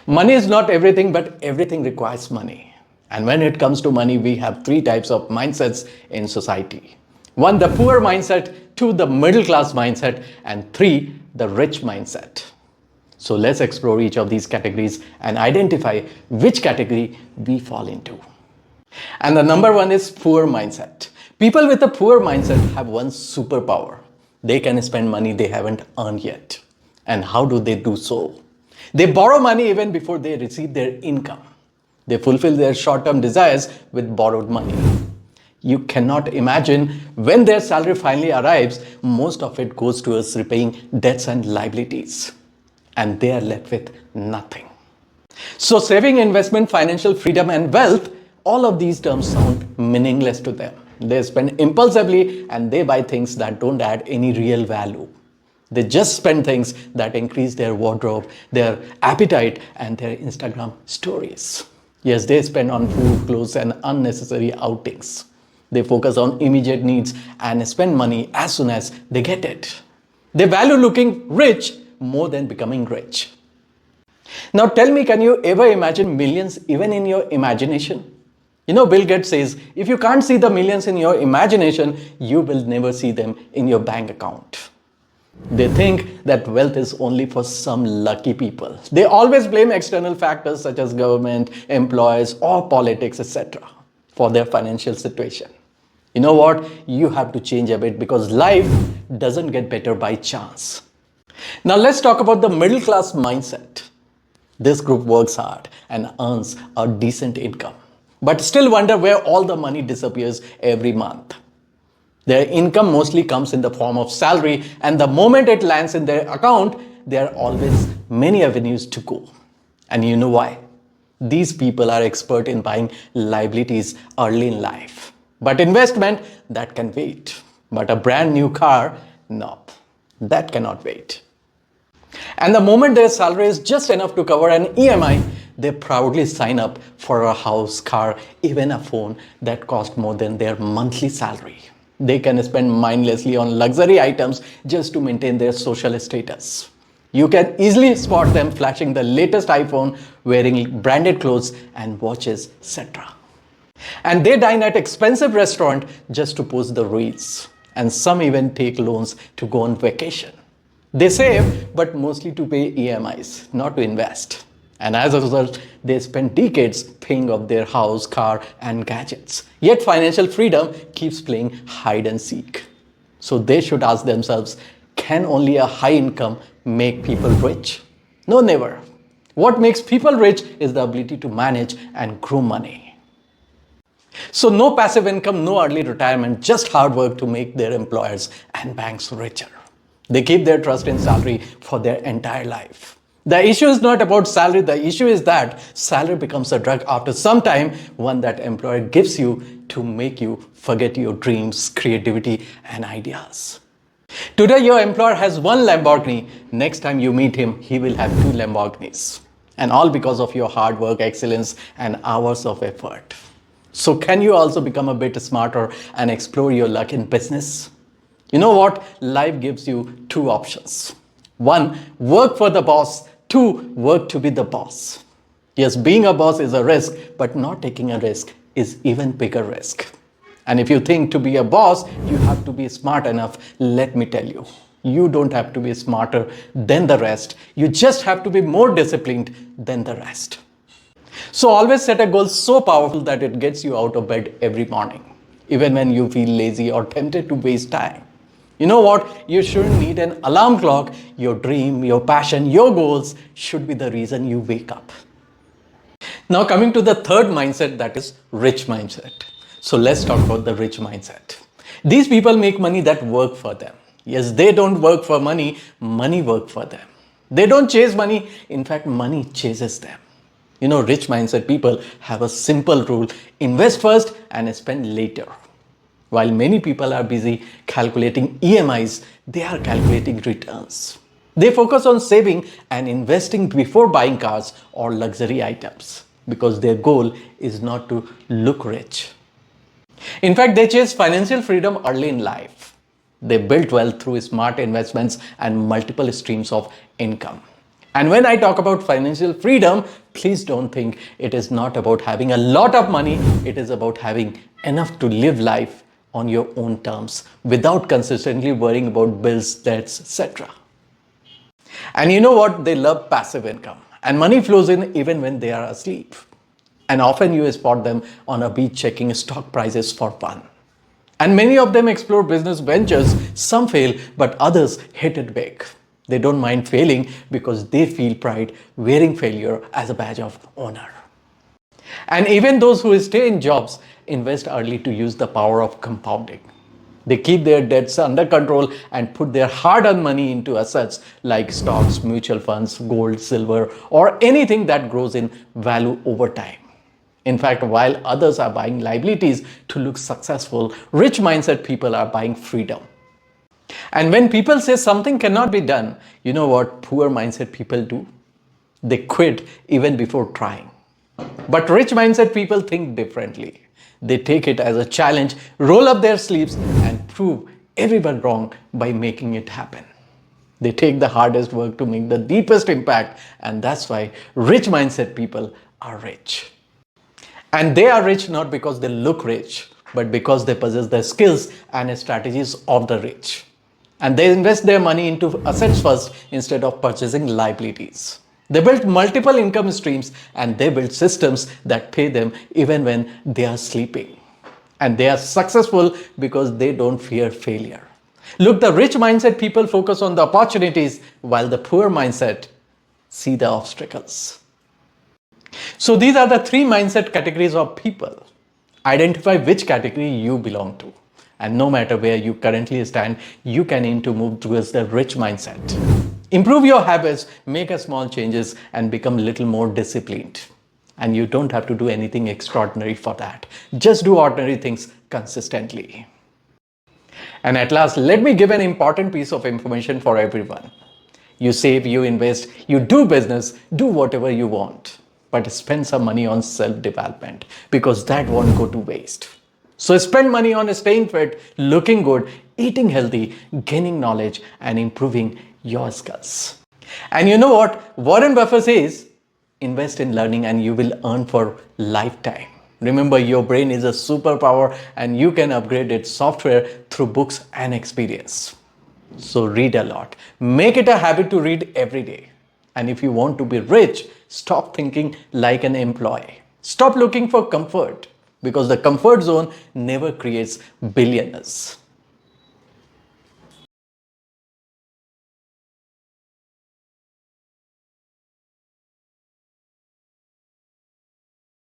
Money is not everything, but everything requires money. And when it comes to money, we have three types of mindsets in society. One, the poor mindset, two, the middle class mindset, and three, the rich mindset. So let's explore each of these categories and identify which category we fall into. And the number one is poor mindset. People with a poor mindset have one superpower. They can spend money they haven't earned yet. And how do they do so? They borrow money even before they receive their income. They fulfill their short-term desires with borrowed money. You cannot imagine when their salary finally arrives, most of it goes towards repaying debts and liabilities. And they are left with nothing. So saving, investment, financial freedom, and wealth, all of these terms sound meaningless to them. They spend impulsively and they buy things that don't add any real value. They just spend things that increase their wardrobe, their appetite, and their Instagram stories. Yes, they spend on food, clothes, and unnecessary outings. They focus on immediate needs and spend money as soon as they get it. They value looking rich more than becoming rich. Now tell me, can you ever imagine millions even in your imagination? Bill Gates says, if you can't see the millions in your imagination, you will never see them in your bank account. They think that wealth is only for some lucky people. They always blame external factors such as government, employers, or politics, etc. for their financial situation. You know what? You have to change a bit because life doesn't get better by chance. Now let's talk about the middle class mindset. This group works hard and earns a decent income, but still wonder where all the money disappears every month. Their income mostly comes in the form of salary, and the moment it lands in their account, there are always many avenues to go. And you know why? These people are expert in buying liabilities early in life. But investment, that can wait. But a brand new car, no, that cannot wait. And the moment their salary is just enough to cover an EMI, they proudly sign up for a house, car, even a phone that cost more than their monthly salary. They can spend mindlessly on luxury items just to maintain their social status. You can easily spot them flashing the latest iPhone, wearing branded clothes and watches, etc. And they dine at expensive restaurants just to post the reels. And some even take loans to go on vacation. They save, but mostly to pay EMIs, not to invest. And as a result, they spend decades paying off their house, car, and gadgets. Yet financial freedom keeps playing hide and seek. So they should ask themselves, can only a high income make people rich? No, never. What makes people rich is the ability to manage and grow money. So no passive income, no early retirement, just hard work to make their employers and banks richer. They keep their trust in salary for their entire life. The issue is not about salary. The issue is that salary becomes a drug after some time, one that employer gives you to make you forget your dreams, creativity, and ideas. Today, your employer has one Lamborghini. Next time you meet him, he will have two Lamborghinis. And all because of your hard work, excellence, and hours of effort. So can you also become a bit smarter and explore your luck in business? You know what? Life gives you two options. One, work for the boss. Two, work to be the boss. Yes, being a boss is a risk, but not taking a risk is even bigger risk. And if you think to be a boss, you have to be smart enough, let me tell you, you don't have to be smarter than the rest. You just have to be more disciplined than the rest. So always set a goal so powerful that it gets you out of bed every morning, even when you feel lazy or tempted to waste time. You know what? You shouldn't need an alarm clock. Your dream, your passion, your goals should be the reason you wake up. Now coming to the third mindset, that is rich mindset. So let's talk about the rich mindset. These people make money that work for them. Yes, they don't work for money, money works for them. They don't chase money, in fact, money chases them. Rich mindset people have a simple rule: invest first and spend later. While many people are busy calculating EMIs, they are calculating returns. They focus on saving and investing before buying cars or luxury items because their goal is not to look rich. In fact, they chase financial freedom early in life. They build wealth through smart investments and multiple streams of income. And when I talk about financial freedom, please don't think it is not about having a lot of money. It is about having enough to live life on your own terms without consistently worrying about bills, debts, etc. And you know what? They love passive income. And money flows in even when they are asleep. And often you spot them on a beach checking stock prices for fun. And many of them explore business ventures. Some fail, but others hit it big. They don't mind failing because they feel pride wearing failure as a badge of honor. And even those who stay in jobs invest early to use the power of compounding. They keep their debts under control and put their hard-earned money into assets like stocks, mutual funds, gold, silver, or anything that grows in value over time. In fact, while others are buying liabilities to look successful, rich mindset people are buying freedom. And when people say something cannot be done, you know what poor mindset people do? They quit even before trying. But rich mindset people think differently. They take it as a challenge, roll up their sleeves, and prove everyone wrong by making it happen. They take the hardest work to make the deepest impact, and that's why rich mindset people are rich. And they are rich not because they look rich, but because they possess the skills and strategies of the rich. And they invest their money into assets first instead of purchasing liabilities. They build multiple income streams and they build systems that pay them even when they are sleeping. And they are successful because they don't fear failure. Look, the rich mindset people focus on the opportunities while the poor mindset see the obstacles. So these are the three mindset categories of people. Identify which category you belong to. And no matter where you currently stand, you can aim to move towards the rich mindset. Improve your habits, make a small changes, and become a little more disciplined. And you don't have to do anything extraordinary for that. Just do ordinary things consistently. And at last, let me give an important piece of information for everyone. You save, you invest, you do business, do whatever you want. But spend some money on self-development because that won't go to waste. So spend money on staying fit, looking good, eating healthy, gaining knowledge, and improving your skills. And you know what? Warren Buffett says, invest in learning and you will earn for lifetime. Remember, your brain is a superpower and you can upgrade its software through books and experience. So read a lot. Make it a habit to read every day. And if you want to be rich, stop thinking like an employee. Stop looking for comfort because the comfort zone never creates billionaires.